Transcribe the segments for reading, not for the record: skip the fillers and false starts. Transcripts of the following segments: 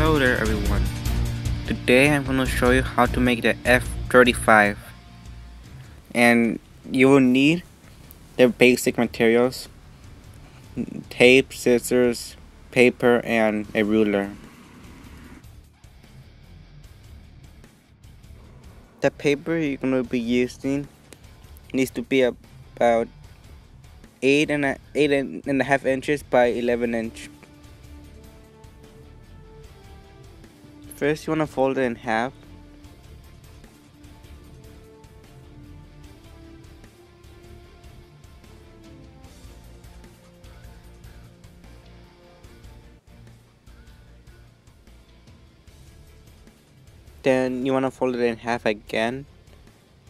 Hello there everyone. Today I'm going to show you how to make the F-35, and you will need the basic materials: tape, scissors, paper, and a ruler. The paper you're going to be using needs to be about 8.5 inches by 11 inch. First you want to fold it in half. Then you want to fold it in half again,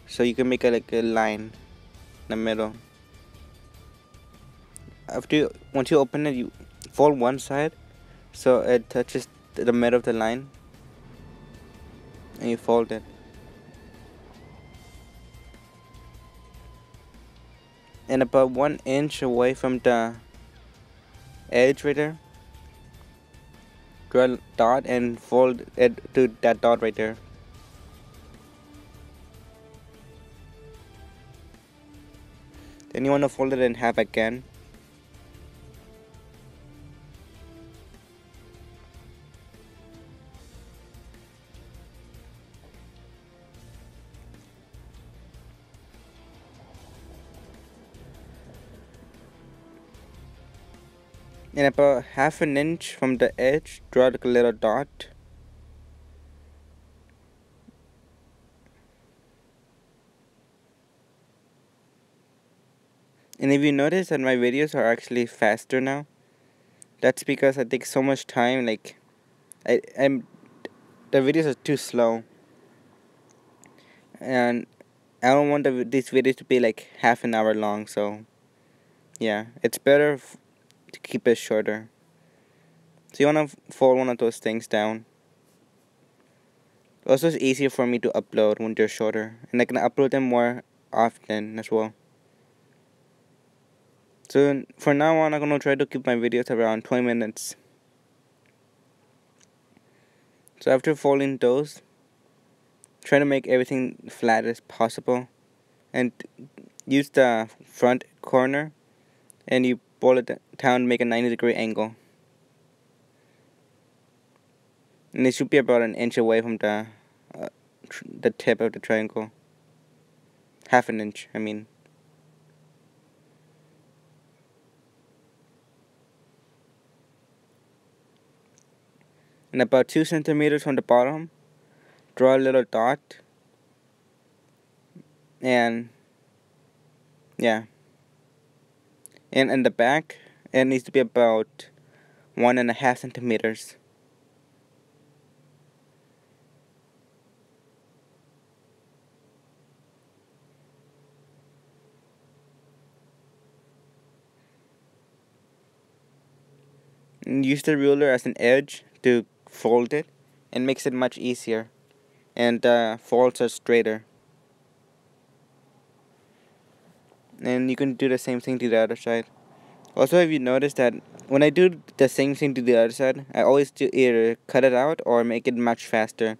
so you can make like a line in the middle. Once you open it, you fold one side so it touches the middle of the line, and you fold it. And about 1 inch away from the edge right there, draw a dot and fold it to that dot right there. Then you want to fold it in half again. And about 1/2 inch from the edge, draw like a little dot. And if you notice that my videos are actually faster now, that's because I take so much time. Like I'm the videos are too slow, and I don't want these videos to be like half an hour long. So yeah, it's better to keep it shorter. So you want to fold one of those things down. Also, it's easier for me to upload when they're shorter, and I can upload them more often as well. So for now on, I'm gonna try to keep my videos around 20 minutes. So after folding those, try to make everything flat as possible, and use the front corner, and you pull it down to make a 90-degree angle. And it should be about 1 inch away from the tip of the triangle. 1/2 inch, I mean. And about 2 centimeters from the bottom, draw a little dot. And yeah. And in the back, it needs to be about 1.5 centimeters. And use the ruler as an edge to fold it, and makes it much easier, and folds are straighter. And you can do the same thing to the other side. Also, have you noticed that when I do the same thing to the other side, I always do either cut it out or make it much faster,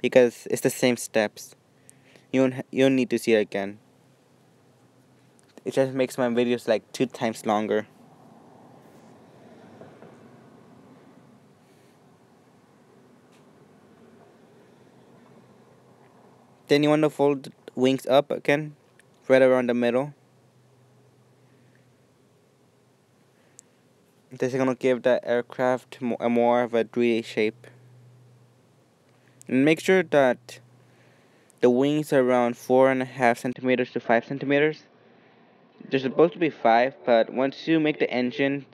because it's the same steps. You don't need to see it again. It just makes my videos like 2 times longer. Then you want to fold the wings up again, right around the middle. This is gonna give the aircraft more of a 3D shape. And make sure that the wings are around 4.5 centimeters to 5 centimeters. They're supposed to be 5, but once you make the engine,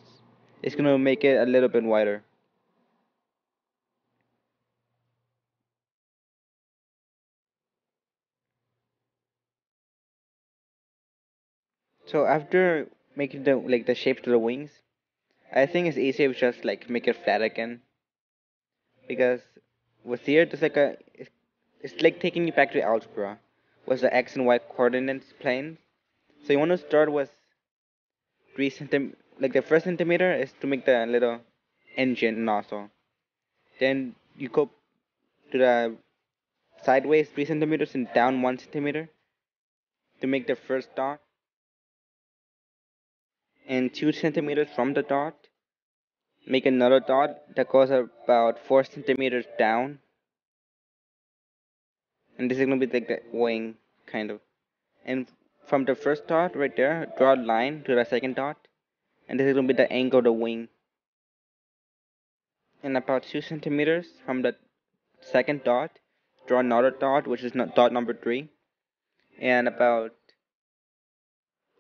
it's gonna make it a little bit wider. So after making the shape to the wings, I think it's easier to just like make it flat again, because with here there's like it's like taking you back to algebra with the x and y coordinates plane. So you want to start with 3 centimeter. Like the first centimeter is to make the little engine nozzle. Then you go to the sideways 3 centimeters and down 1 centimeter to make the first dot, and 2 centimeters from the dot make another dot that goes about 4 centimeters down, and this is gonna be like the wing kind of. And from the first dot right there, draw a line to the second dot, and this is gonna be the angle of the wing. And about 2 centimeters from the second dot, draw another dot, which is not dot number 3, and about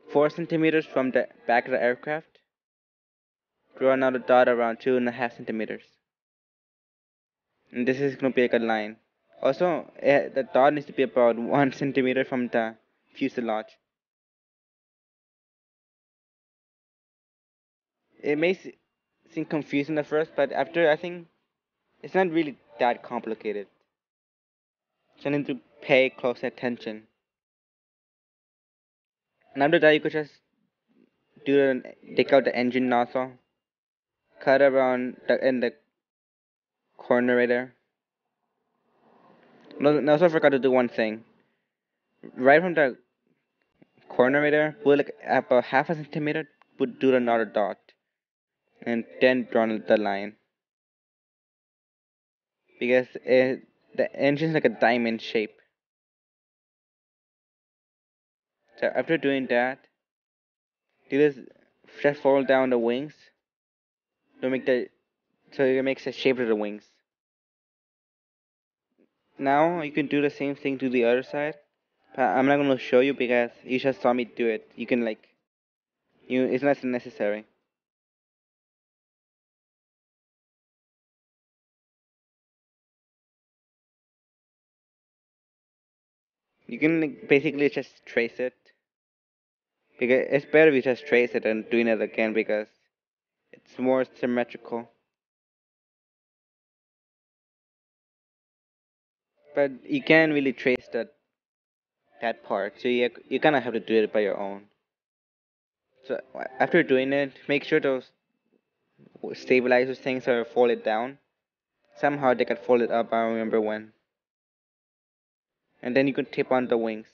4 centimeters from the back of the aircraft, draw another dot around 2.5 centimeters. And this is going to be like a line. Also, the dot needs to be about 1 centimeter from the fuselage. It may seem confusing at first, but after, I think it's not really that complicated. So you need to pay close attention. And after that, you could just take out the engine nozzle, cut around in the corner right there. No, also forgot to do one thing. Right from the corner right there, put like about half a centimeter, do another dot, and then draw the line. Because the engine is like a diamond shape. So after doing that, you just fold down the wings to make so it makes the shape of the wings. Now you can do the same thing to the other side. But I'm not gonna show you because you just saw me do it. You can it's not necessary. You can basically just trace it. Because it's better if you just trace it and doing it again because it's more symmetrical. But you can't really trace that part, so you kind of have to do it by your own. So after doing it, make sure those stabilizers things are folded down. Somehow they got folded up. I don't remember when. And then you can tape on the wings.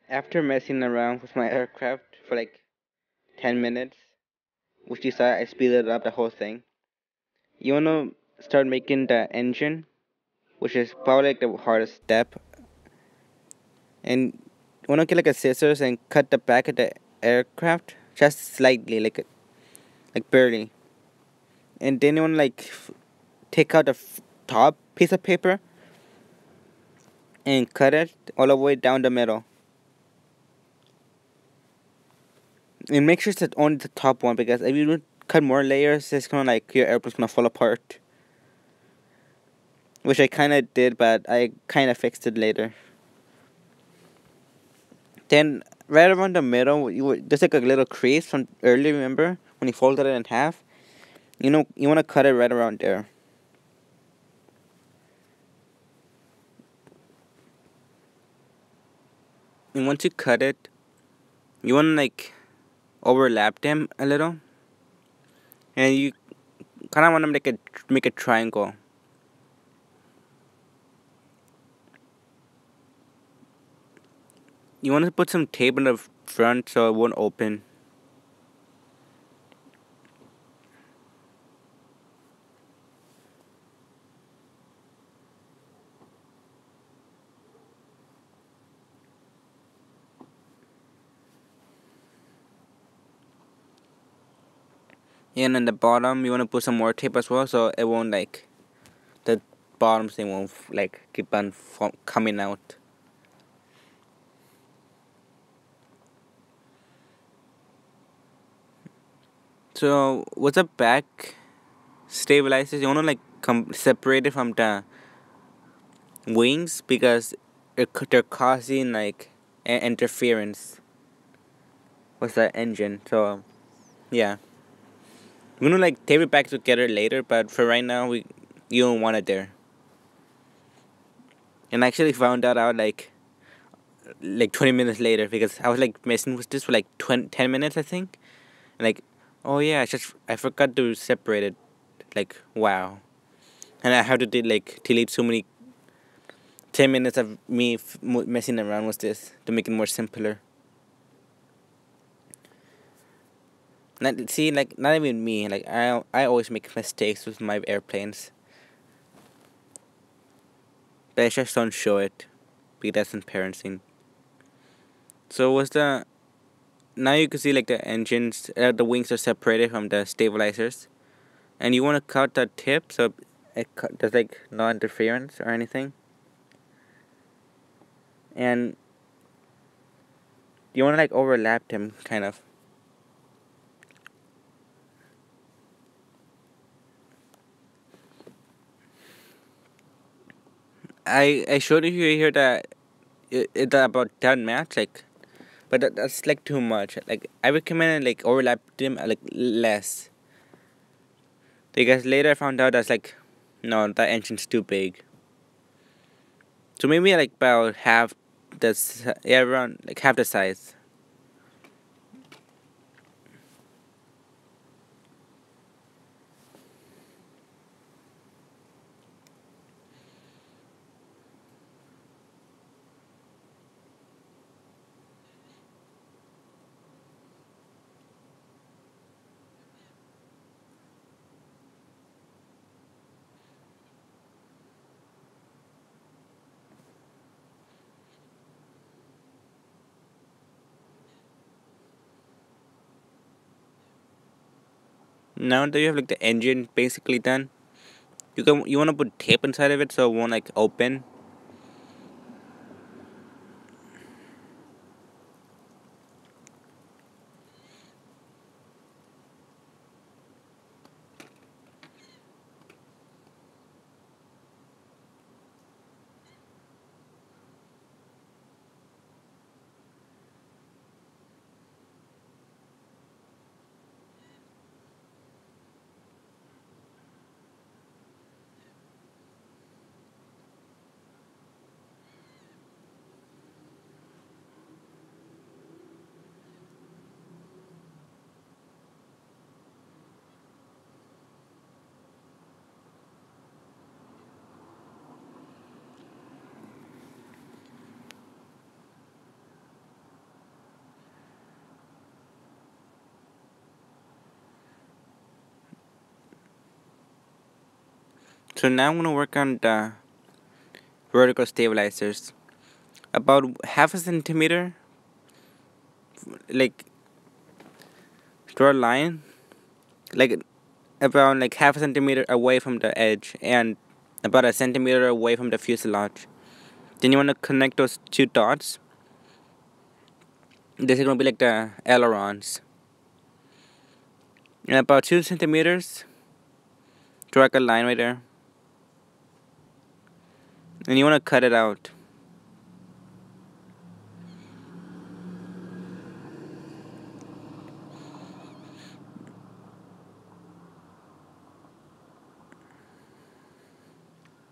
After messing around with my aircraft for like 10 minutes, which you saw I speeded up the whole thing, you wanna start making the engine, which is probably like the hardest step. And you wanna get like a scissors and cut the back of the aircraft just slightly, like barely. And then you wanna take out the top piece of paper and cut it all the way down the middle. And make sure it's only the top one because if you cut more layers, it's gonna your airplane's gonna fall apart. Which I kinda did, but I kinda fixed it later. Then right around the middle, there's like a little crease from earlier. Remember when you folded it in half? You wanna cut it right around there. And once you cut it, you wanna overlap them a little, and you kind of want to make a triangle. You want to put some tape on the front so it won't open. And on the bottom, you want to put some more tape as well so it won't the bottom thing won't keep on coming out. So with the back stabilizers, you want to separate it from the wings because they're causing like interference with the engine. So yeah, we're gonna like tape it back together later, but for right now you don't want it there. And I actually found that out like 20 minutes later because I was like messing with this for like 10 minutes I think. And like, oh yeah, I forgot to separate it. Like wow, and I have to delete so many 10 minutes of me messing around with this to make it more simpler. Not, see, like not even me. Like I always make mistakes with my airplanes, but I just don't show it because that's embarrassing. So what's the now you can see like the engines, the wings are separated from the stabilizers, and you want to cut the tip so there's like no interference or anything, and you want to like overlap them kind of. I showed you here that it about that match like, but that's like too much. Like I recommend like overlap them like less because later I found out that's like no, that engine's too big. So maybe like about half yeah, around like half the size. Now that you have like the engine basically done, you want to put tape inside of it so it won't like open. So now I'm gonna work on the vertical stabilizers. About half a centimeter, like draw a line, like about like half a centimeter away from the edge and about a centimeter away from the fuselage. Then you want to connect those two dots. This is gonna be like the ailerons. And about 2 centimeters, drag a line right there. And you want to cut it out.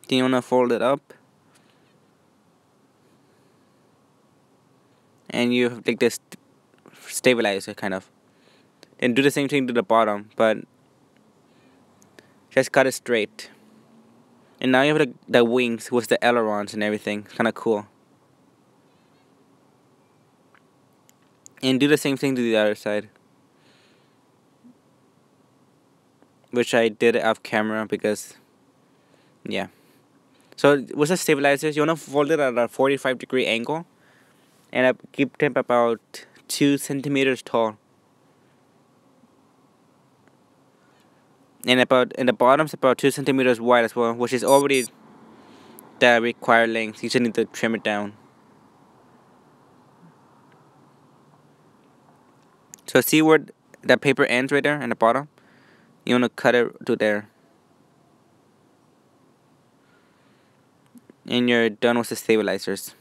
Then you want to fold it up. And you have like this stabilizer kind of. Then do the same thing to the bottom, but just cut it straight. And now you have like the wings with the ailerons and everything. Kind of cool. And do the same thing to the other side. Which I did off camera because, yeah. So with the stabilizers, you want to fold it at a 45-degree angle. And I keep them about 2 centimeters tall. And the bottom's about 2 centimeters wide as well, which is already the required length. You just need to trim it down. So see where that paper ends right there in the bottom? You want to cut it to there. And you're done with the stabilizers.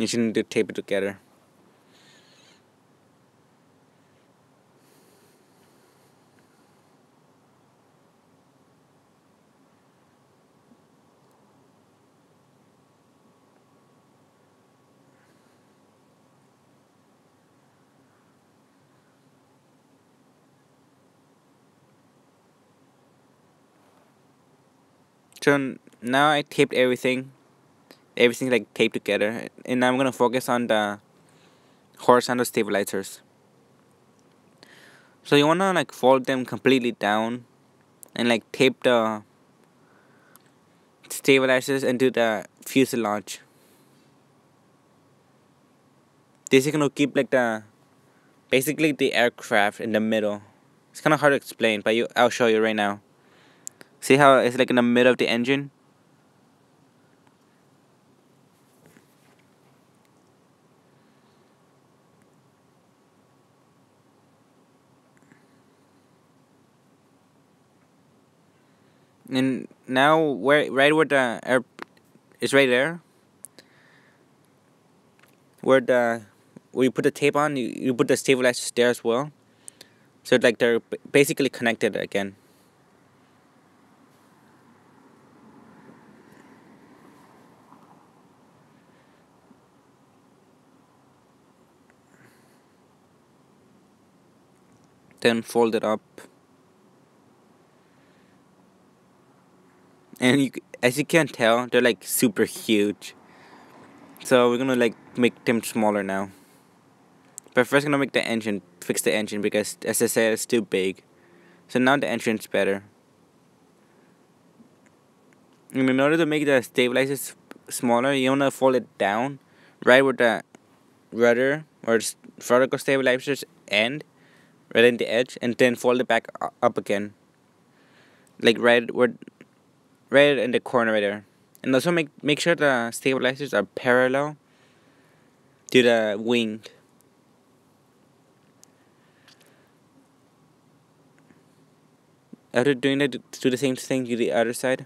You just need to tape it together. So now I taped everything. Everything's like taped together, and now I'm gonna focus on the horizontal stabilizers. So you wanna like fold them completely down, and like tape the stabilizers into the fuselage. This is gonna keep like basically the aircraft in the middle. It's kind of hard to explain, but I'll show you right now. See how it's like in the middle of the engine? And now right where the air is right there, where you put the tape on, you put the stabilizers there as well. So like they're basically connected again. Then fold it up. And as you can tell, they're like super huge. So we're gonna like make them smaller now. But first, gonna make the engine, fix the engine, because as I said, it's too big. So now the engine's better. And in order to make the stabilizers smaller, you wanna fold it down, right where the rudder or vertical stabilizers end, right in the edge, and then fold it back up again, like right in the corner right there. And also make sure the stabilizers are parallel to the wing. After doing that, do the same thing to the other side.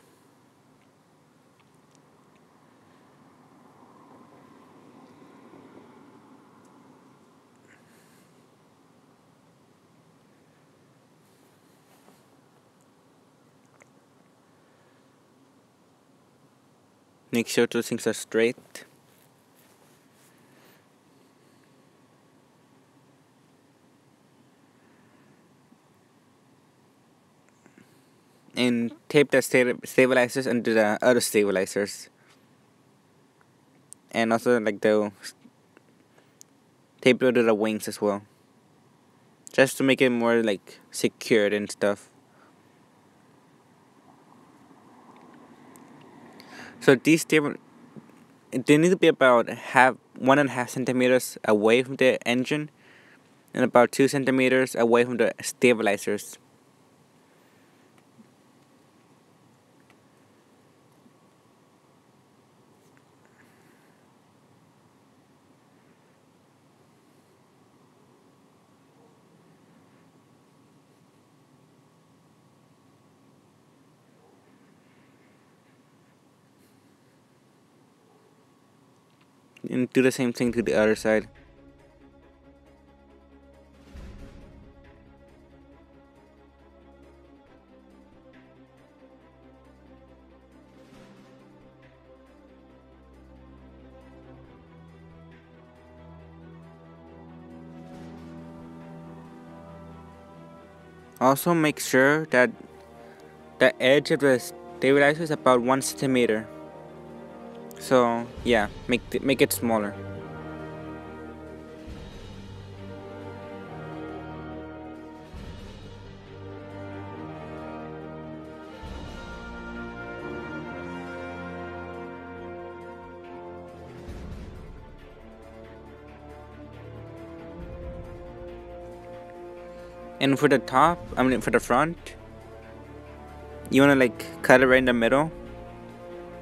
Make sure those things are straight. And tape the stabilizers into the other stabilizers. And also like the tape it to the wings as well. Just to make it more like secured and stuff. So these they need to be about 1.5 centimeters away from the engine, and about 2 centimeters away from the stabilizers. And do the same thing to the other side. Also make sure that the edge of the stabilizer is about 1 centimeter. So yeah, make it smaller. And for the top, for the front, you wanna like cut it right in the middle,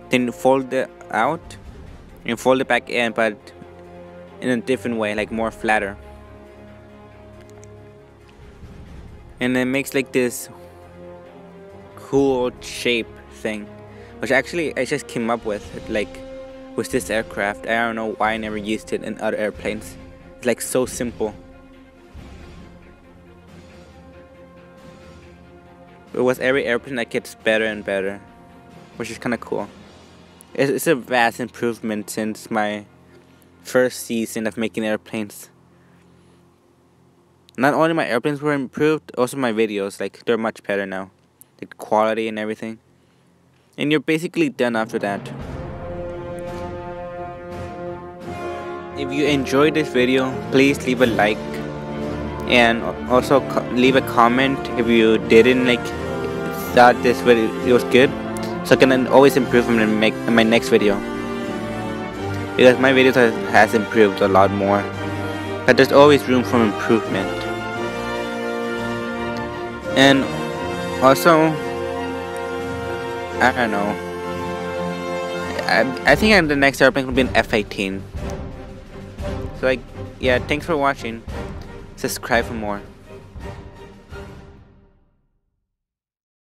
then fold it out and fold it back in, but in a different way, like more flatter. And it makes like this cool shape thing, which actually I just came up with like with this aircraft. I don't know why I never used it in other airplanes. It's like so simple. But with every airplane that gets better and better, which is kind of cool. It's a vast improvement since my first season of making airplanes. Not only my airplanes were improved, also my videos, like, they're much better now. The quality and everything. And you're basically done after that. If you enjoyed this video, please leave a like. And also leave a comment if you didn't thought this video was good, so I can always improve them and make my next video. Because my videos has improved a lot more. But there's always room for improvement. And also, I don't know. I think the next airplane will be an F-18. So yeah, thanks for watching. Subscribe for more.